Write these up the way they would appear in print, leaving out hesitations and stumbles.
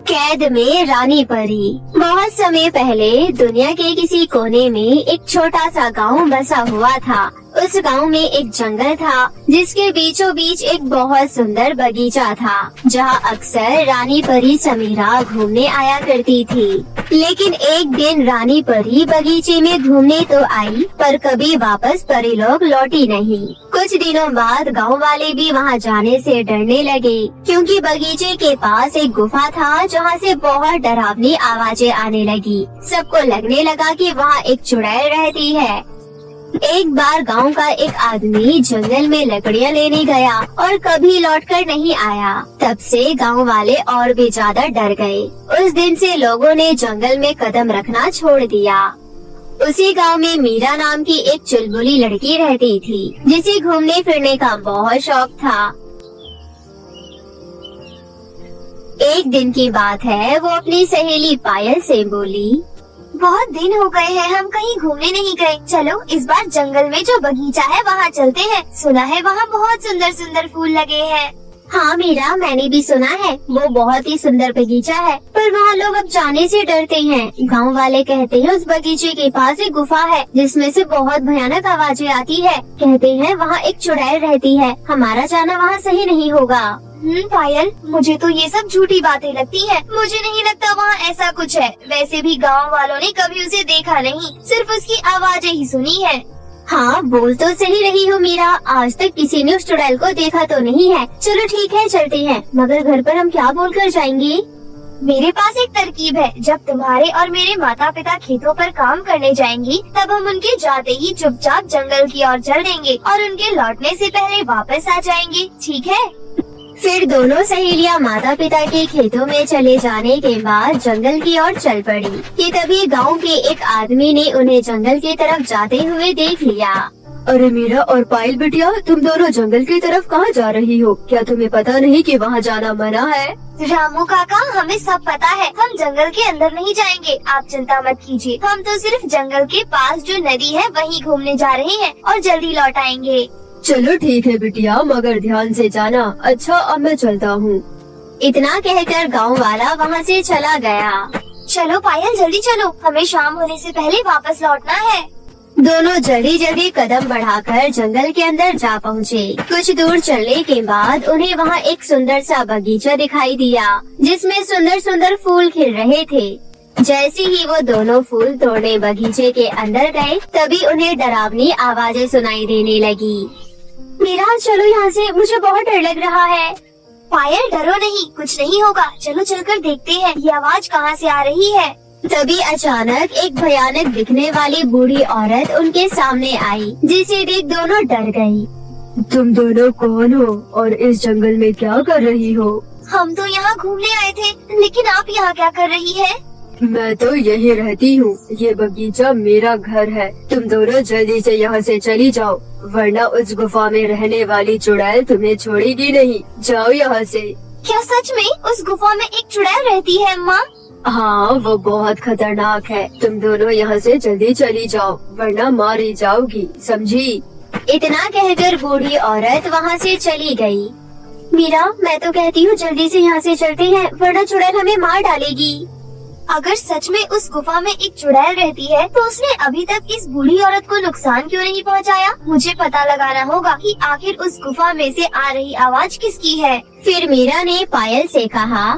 कैद में रानी परी। बहुत समय पहले दुनिया के किसी कोने में एक छोटा सा गांव बसा हुआ था। उस गांव में एक जंगल था जिसके बीचों बीच एक बहुत सुंदर बगीचा था, जहां अक्सर रानी परी समीरा घूमने आया करती थी। लेकिन एक दिन रानी परी बगीचे में घूमने तो आई, पर कभी वापस परी लोग लौटी नहीं। कुछ दिनों बाद गांव वाले भी वहां जाने से डरने लगे, क्योंकि बगीचे के पास एक गुफा था जहां से बहुत डरावनी आवाजें आने लगी। सबको लगने लगा कि वहां एक चुड़ैल रहती है। एक बार गांव का एक आदमी जंगल में लकड़ियां लेने गया और कभी लौटकर नहीं आया। तब से गांव वाले और भी ज्यादा डर गए। उस दिन से लोगों ने जंगल में कदम रखना छोड़ दिया। उसी गांव में मीरा नाम की एक चुलबुली लड़की रहती थी, जिसे घूमने फिरने का बहुत शौक था। एक दिन की बात है, वो अपनी सहेली पायल से बोली, बहुत दिन हो गए हैं हम कहीं घूमने नहीं गए। चलो इस बार जंगल में जो बगीचा है वहाँ चलते हैं। सुना है वहाँ बहुत सुंदर सुंदर फूल लगे हैं। हाँ मीरा, मैंने भी सुना है वो बहुत ही सुंदर बगीचा है, पर वहाँ लोग अब जाने से डरते हैं। गांव वाले कहते हैं उस बगीचे के पास एक गुफा है जिसमें से बहुत भयानक आवाजें आती है। कहते हैं वहाँ एक चुड़ैल रहती है। हमारा जाना वहाँ सही नहीं होगा। पायल, मुझे तो ये सब झूठी बातें लगती है। मुझे नहीं लगता वहाँ ऐसा कुछ है। वैसे भी गांव वालों ने कभी उसे देखा नहीं, सिर्फ उसकी आवाजें ही सुनी है। हाँ, बोल तो सही रही हो मीरा, आज तक किसी ने उस चुड़ैल को देखा तो नहीं है। चलो ठीक है, चलते हैं, मगर घर पर हम क्या बोलकर जाएंगे? मेरे पास एक तरकीब है। जब तुम्हारे और मेरे माता पिता खेतों पर काम करने जाएंगी, तब हम उनके जाते ही चुपचाप जंगल की ओर चल देंगे और उनके लौटने से पहले वापस आ जाएंगे। ठीक है? फिर दोनों सहेलियां माता पिता के खेतों में चले जाने के बाद जंगल की ओर चल पड़ी कि तभी गांव के एक आदमी ने उन्हें जंगल की तरफ जाते हुए देख लिया। अरे मीरा और पायल बिटिया, तुम दोनों जंगल की तरफ कहाँ जा रही हो? क्या तुम्हें पता नहीं कि वहाँ जाना मना है? रामू काका, हमें सब पता है। हम जंगल के अंदर नहीं जाएंगे, आप चिंता मत कीजिए। हम तो सिर्फ जंगल के पास जो नदी है वहीं घूमने जा रहे हैं और जल्दी लौट आएंगे। चलो ठीक है बिटिया, मगर ध्यान से जाना। अच्छा, अब मैं चलता हूँ। इतना कहकर गांव वाला वहाँ से चला गया। चलो पायल, जल्दी चलो, हमें शाम होने से पहले वापस लौटना है। दोनों जल्दी जल्दी कदम बढ़ाकर जंगल के अंदर जा पहुँचे। कुछ दूर चलने के बाद उन्हें वहाँ एक सुंदर सा बगीचा दिखाई दिया, जिसमें सुंदर सुंदर फूल खिल रहे थे। जैसे ही वो दोनों फूल तोड़ने बगीचे के अंदर गए, तभी उन्हें डरावनी आवाजें सुनाई देने लगी। मीरा, चलो यहाँ से, मुझे बहुत डर लग रहा है। पायल, डरो नहीं, कुछ नहीं होगा। चलो चलकर देखते हैं ये आवाज कहाँ से आ रही है। तभी अचानक एक भयानक दिखने वाली बूढ़ी औरत उनके सामने आई, जिसे देख दोनों डर गई। तुम दोनों कौन हो और इस जंगल में क्या कर रही हो? हम तो यहाँ घूमने आए थे, लेकिन आप यहाँ क्या कर रही है? मैं तो यही रहती हूँ। ये बगीचा मेरा घर है। तुम दोनों जल्दी से यहाँ से चली जाओ, वरना उस गुफा में रहने वाली चुड़ैल तुम्हें छोड़ेगी नहीं। जाओ यहाँ से। क्या सच में उस गुफा में एक चुड़ैल रहती है अम्मा? हाँ, वो बहुत खतरनाक है। तुम दोनों यहाँ से जल्दी चली जाओ, वरना मारी जाओगी, समझी? इतना कहकर बूढ़ी औरत वहाँ से चली गई। मीरा, मैं तो कहती हूँ जल्दी से यहाँ से चलते हैं, वरना चुड़ैल हमें मार डालेगी। अगर सच में उस गुफा में एक चुड़ैल रहती है, तो उसने अभी तक इस बूढ़ी औरत को नुकसान क्यों नहीं पहुंचाया? मुझे पता लगाना होगा कि आखिर उस गुफा में से आ रही आवाज किसकी है। फिर मीरा ने पायल से कहा,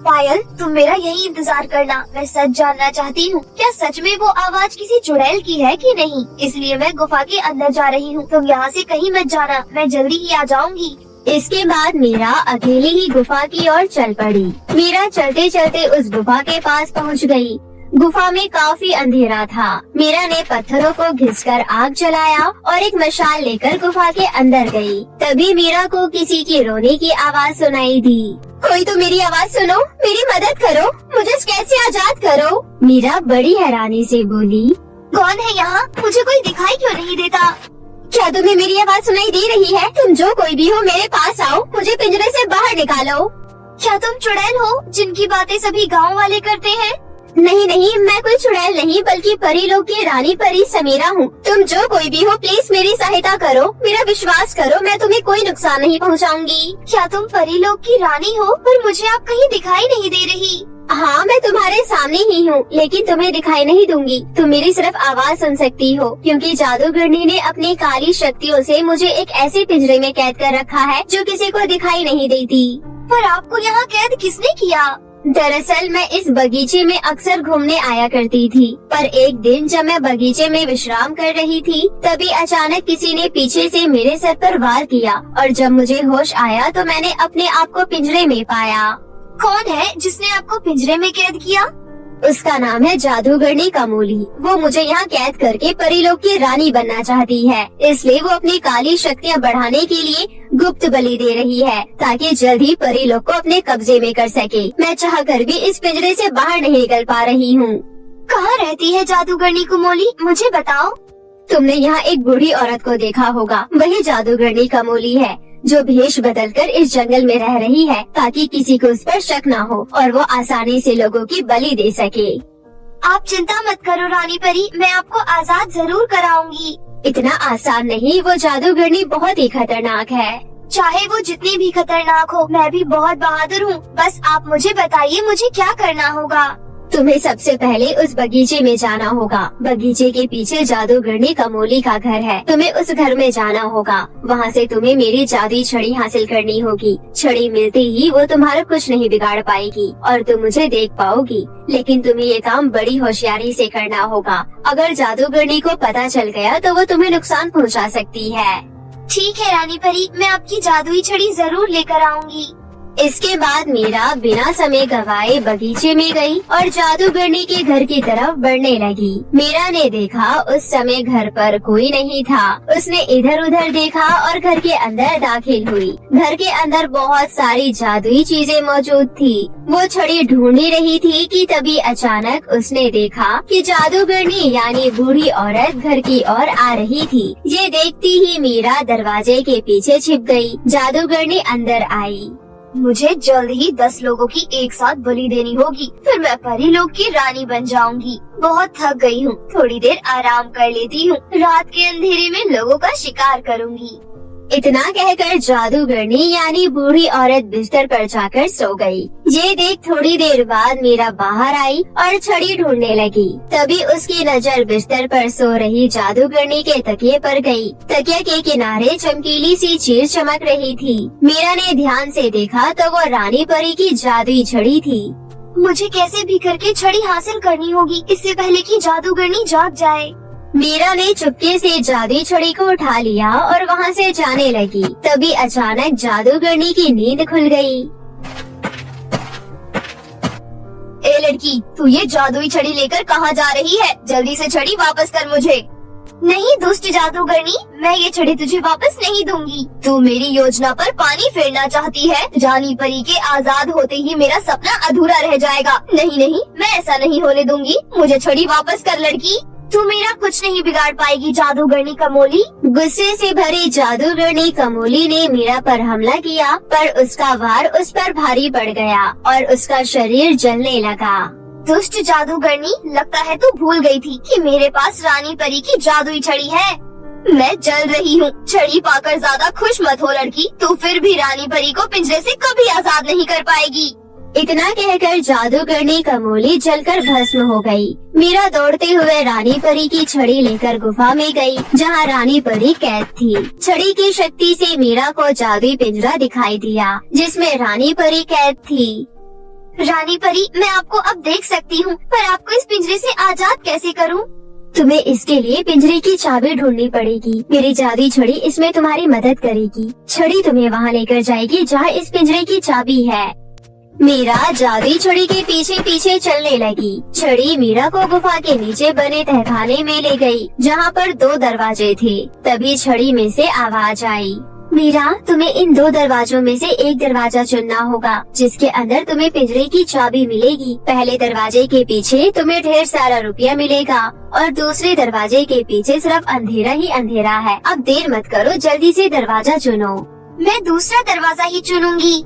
पायल, तुम मेरा यही इंतजार करना। मैं सच जानना चाहती हूँ, क्या सच में वो आवाज किसी चुड़ैल की है कि नहीं। इसलिए मैं गुफा के अंदर जा रही हूँ। तुम यहाँ से कहीं मत जाना, मैं जल्दी ही आ जाऊंगी। इसके बाद मीरा अकेली ही गुफा की ओर चल पड़ी। मीरा चलते चलते उस गुफा के पास पहुंच गई। गुफा में काफी अंधेरा था। मीरा ने पत्थरों को घिसकर आग जलाया और एक मशाल लेकर गुफा के अंदर गई। तभी मीरा को किसी की रोने की आवाज सुनाई दी। कोई तो मेरी आवाज सुनो, मेरी मदद करो, मुझे कैसे आजाद करो। मीरा बड़ी हैरानी से बोली, कौन है यहाँ? मुझे कोई दिखाई क्यों नहीं देता? क्या तुम्हें मेरी आवाज सुनाई दे रही है? तुम जो कोई भी हो, मेरे पास आओ, मुझे पिंजरे से बाहर निकालो। क्या तुम चुड़ैल हो जिनकी बातें सभी गांव वाले करते हैं? नहीं नहीं, मैं कोई चुड़ैल नहीं बल्कि परी लोग की रानी परी समीरा हूँ। तुम जो कोई भी हो प्लीज मेरी सहायता करो, मेरा विश्वास करो, मैं तुम्हें कोई नुकसान नहीं पहुँचाऊंगी। क्या तुम परी लोग की रानी हो? पर मुझे आप कहीं दिखाई नहीं दे रही। हाँ, मैं तुम्हारे सामने ही हूँ, लेकिन तुम्हें दिखाई नहीं दूंगी। तुम मेरी सिर्फ आवाज सुन सकती हो, क्योंकि जादूगरनी ने अपनी काली शक्तियों से मुझे एक ऐसे पिंजरे में कैद कर रखा है जो किसी को दिखाई नहीं देती। पर आपको यहाँ कैद किसने किया? दरअसल मैं इस बगीचे में अक्सर घूमने आया करती थी, पर एक दिन जब मैं बगीचे में विश्राम कर रही थी, तभी अचानक किसी ने पीछे से मेरे सर पर वार किया और जब मुझे होश आया तो मैंने अपने आप को पिंजरे में पाया। कौन है जिसने आपको पिंजरे में कैद किया? उसका नाम है जादूगरनी कमोली। वो मुझे यहाँ कैद करके परीलोक की रानी बनना चाहती है, इसलिए वो अपनी काली शक्तियाँ बढ़ाने के लिए गुप्त बलि दे रही है ताकि जल्द ही परीलोक को अपने कब्जे में कर सके। मैं चाहकर भी इस पिंजरे से बाहर नहीं निकल पा रही हूँ। कहाँ रहती है जादूगरनी कमोली, मुझे बताओ। तुमने यहाँ एक बूढ़ी औरत को देखा होगा, वही जादूगरनी कमोली है जो भेष बदलकर इस जंगल में रह रही है ताकि किसी को उस पर शक न हो और वो आसानी से लोगों की बलि दे सके। आप चिंता मत करो रानी परी, मैं आपको आजाद जरूर कराऊंगी। इतना आसान नहीं, वो जादूगरनी बहुत ही खतरनाक है। चाहे वो जितनी भी खतरनाक हो, मैं भी बहुत बहादुर हूँ। बस आप मुझे बताइए मुझे क्या करना होगा। तुम्हें सबसे पहले उस बगीचे में जाना होगा। बगीचे के पीछे जादूगरनी कमोली का घर है, तुम्हें उस घर में जाना होगा। वहाँ से तुम्हें मेरी जादुई छड़ी हासिल करनी होगी। छड़ी मिलते ही वो तुम्हारा कुछ नहीं बिगाड़ पाएगी और तुम मुझे देख पाओगी, लेकिन तुम्हें ये काम बड़ी होशियारी से करना होगा। अगर जादूगरनी को पता चल गया तो वो तुम्हें नुकसान पहुँचा सकती है। ठीक है रानी परी, मैं आपकी जादुई छड़ी जरूर लेकर आऊंगी। इसके बाद मीरा बिना समय गवाए बगीचे में गई और जादूगरनी के घर की तरफ बढ़ने लगी। मीरा ने देखा उस समय घर पर कोई नहीं था। उसने इधर उधर देखा और घर के अंदर दाखिल हुई। घर के अंदर बहुत सारी जादुई चीजें मौजूद थी। वो छड़ी ढूंढी रही थी कि तभी अचानक उसने देखा कि जादूगरनी यानी बूढ़ी औरत घर की ओर आ रही थी। ये देखती ही मीरा दरवाजे के पीछे छिप गई। जादूगरनी अंदर आई। मुझे जल्द ही 10 लोगों की एक साथ बलि देनी होगी, फिर मैं परी लोग की रानी बन जाऊंगी। बहुत थक गई हूँ, थोड़ी देर आराम कर लेती हूँ। रात के अंधेरे में लोगों का शिकार करूँगी। इतना कहकर जादूगरनी यानी बूढ़ी औरत बिस्तर पर जाकर सो गई। ये देख थोड़ी देर बाद मीरा बाहर आई और छड़ी ढूंढने लगी। तभी उसकी नजर बिस्तर पर सो रही जादूगरनी के तकिए पर गई। तकिया के किनारे चमकीली सी चीज चमक रही थी। मीरा ने ध्यान से देखा तो वो रानी परी की जादुई छड़ी थी। मुझे कैसे भी करके छड़ी हासिल करनी होगी, इससे पहले कि जादूगरनी जाग जाए। मीरा ने चुपके से जादुई छड़ी को उठा लिया और वहाँ से जाने लगी। तभी अचानक जादूगरनी की नींद खुल गई। ए लड़की, तू ये जादुई छड़ी लेकर कहाँ जा रही है? जल्दी से छड़ी वापस कर मुझे। नहीं दुष्ट जादूगरनी, मैं ये छड़ी तुझे वापस नहीं दूंगी। तू मेरी योजना पर पानी फेरना चाहती है। रानी परी के आजाद होते ही मेरा सपना अधूरा रह जाएगा। नहीं नहीं, मैं ऐसा नहीं होने दूंगी। मुझे छड़ी वापस कर लड़की। तू मेरा कुछ नहीं बिगाड़ पाएगी जादूगरनी कमोली। गुस्से से भरी जादूगरनी कमोली ने मीरा पर हमला किया, पर उसका वार उस पर भारी पड़ गया और उसका शरीर जलने लगा। दुष्ट जादूगरनी, लगता है तू भूल गई थी कि मेरे पास रानी परी की जादुई छड़ी है। मैं जल रही हूँ। छड़ी पाकर ज्यादा खुश मत हो लड़की, तू फिर भी रानी परी को पिंजरे से कभी आजाद नहीं कर पाएगी। इतना कहकर जादूगरनी कमोली जलकर भस्म हो गई। मीरा दौड़ते हुए रानी परी की छड़ी लेकर गुफा में गई, जहाँ रानी परी कैद थी। छड़ी की शक्ति से मीरा को जादुई पिंजरा दिखाई दिया, जिसमें रानी परी कैद थी। रानी परी, मैं आपको अब देख सकती हूँ, पर आपको इस पिंजरे से आजाद कैसे करूँ? तुम्हें इसके लिए पिंजरे की चाबी ढूंढनी पड़ेगी। मेरी जादुई छड़ी इसमें तुम्हारी मदद करेगी। छड़ी तुम्हें वहाँ लेकर जाएगी जहाँ इस पिंजरे की चाबी है। मीरा जादुई छड़ी के पीछे पीछे चलने लगी। छड़ी मीरा को गुफा के नीचे बने तहखाने में ले गई, जहाँ पर 2 दरवाजे थे। तभी छड़ी में से आवाज आई, मीरा, तुम्हें इन 2 दरवाजों में से एक दरवाजा चुनना होगा, जिसके अंदर तुम्हें पिंजरे की चाबी मिलेगी। पहले दरवाजे के पीछे तुम्हें ढेर सारा रुपया मिलेगा और दूसरे दरवाजे के पीछे सिर्फ अंधेरा ही अंधेरा है। अब देर मत करो, जल्दी से दरवाजा चुनो। मैं दूसरा दरवाजा ही चुनूंगी।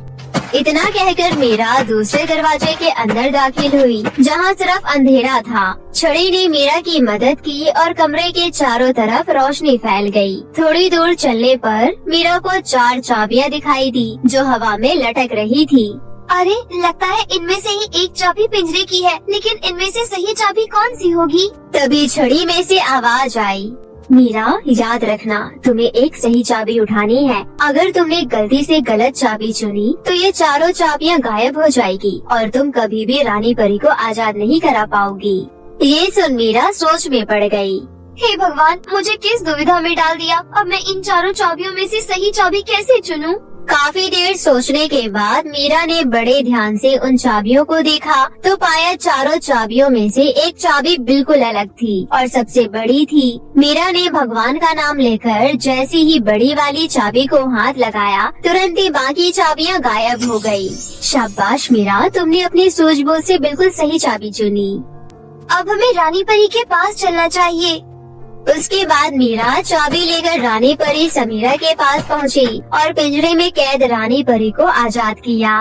इतना कहकर मीरा दूसरे दरवाजे के अंदर दाखिल हुई, जहाँ सिर्फ अंधेरा था। छड़ी ने मीरा की मदद की और कमरे के चारों तरफ रोशनी फैल गई। थोड़ी दूर चलने पर मीरा को 4 चाबियां दिखाई दी जो हवा में लटक रही थी। अरे लगता है इनमें से ही एक चाबी पिंजरे की है, लेकिन इनमें से सही चाबी कौन सी होगी? तभी छड़ी में से आवाज आई, मीरा याद रखना, तुम्हें एक सही चाबी उठानी है। अगर तुमने गलती से गलत चाबी चुनी तो ये चारों चाबियां गायब हो जाएगी और तुम कभी भी रानी परी को आजाद नहीं करा पाओगी। ये सुन मीरा सोच में पड़ गई। हे भगवान, मुझे किस दुविधा में डाल दिया। अब मैं इन चारों चाबियों में से सही चाबी कैसे चुनूं? काफी देर सोचने के बाद मीरा ने बड़े ध्यान से उन चाबियों को देखा तो पाया चारों चाबियों में से एक चाबी बिल्कुल अलग थी और सबसे बड़ी थी। मीरा ने भगवान का नाम लेकर जैसे ही बड़ी वाली चाबी को हाथ लगाया, तुरंत ही बाकी चाबियां गायब हो गयी। शाबाश मीरा, तुमने अपनी सूझबूझ से बिल्कुल सही चाबी चुनी। अब हमें रानी परी के पास चलना चाहिए। उसके बाद मीरा चाबी लेकर रानी परी समीरा के पास पहुंची और पिंजरे में कैद रानी परी को आजाद किया।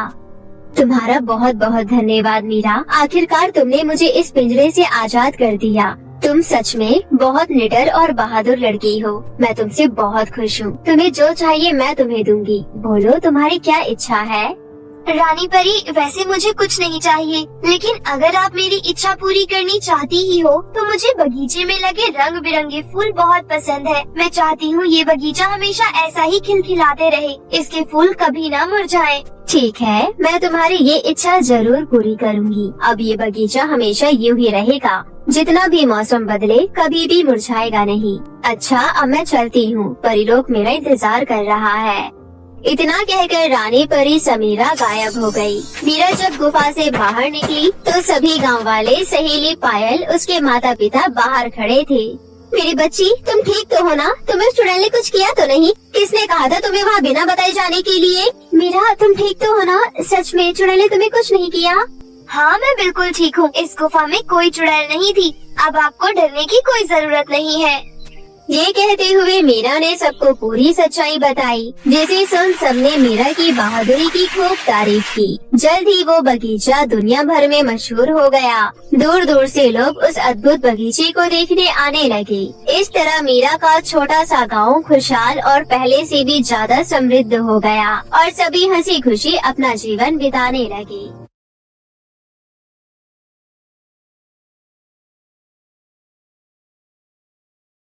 तुम्हारा बहुत बहुत धन्यवाद मीरा, आखिरकार तुमने मुझे इस पिंजरे से आजाद कर दिया। तुम सच में बहुत निडर और बहादुर लड़की हो। मैं तुमसे बहुत खुश हूँ। तुम्हें जो चाहिए मैं तुम्हें दूंगी। बोलो तुम्हारी क्या इच्छा है? रानी परी, वैसे मुझे कुछ नहीं चाहिए, लेकिन अगर आप मेरी इच्छा पूरी करनी चाहती ही हो तो मुझे बगीचे में लगे रंग बिरंगे फूल बहुत पसंद है। मैं चाहती हूँ ये बगीचा हमेशा ऐसा ही खिलखिलाते रहे, इसके फूल कभी ना मुरझाएं। ठीक है, मैं तुम्हारी ये इच्छा जरूर पूरी करूँगी। अब ये बगीचा हमेशा यूं ही रहेगा, जितना भी मौसम बदले कभी भी मुरझाएगा नहीं। अच्छा, अब मैं चलती हूँ, परीलोक मेरा इंतजार कर रहा है। इतना कहकर रानी परी समीरा गायब हो गई। मीरा जब गुफा से बाहर निकली तो सभी गांव वाले, सहेली पायल, उसके माता पिता बाहर खड़े थे। मेरी बच्ची, तुम ठीक तो हो ना? तुम्हें चुड़ैल ने कुछ किया तो नहीं? किसने कहा था तुम्हें वहाँ बिना बताए जाने के लिए? मीरा, तुम ठीक तो हो ना? सच में चुड़ैल ने तुम्हें कुछ नहीं किया? हाँ, मैं बिल्कुल ठीक हूँ। इस गुफा में कोई चुड़ैल नहीं थी। अब आपको डरने की कोई जरूरत नहीं है। ये कहते हुए मीरा ने सबको पूरी सच्चाई बताई, जिसे सुन सबने मीरा की बहादुरी की खूब तारीफ की। जल्द ही वो बगीचा दुनिया भर में मशहूर हो गया। दूर दूर से लोग उस अद्भुत बगीचे को देखने आने लगे। इस तरह मीरा का छोटा सा गांव खुशहाल और पहले से भी ज्यादा समृद्ध हो गया और सभी हंसी खुशी अपना जीवन बिताने लगे।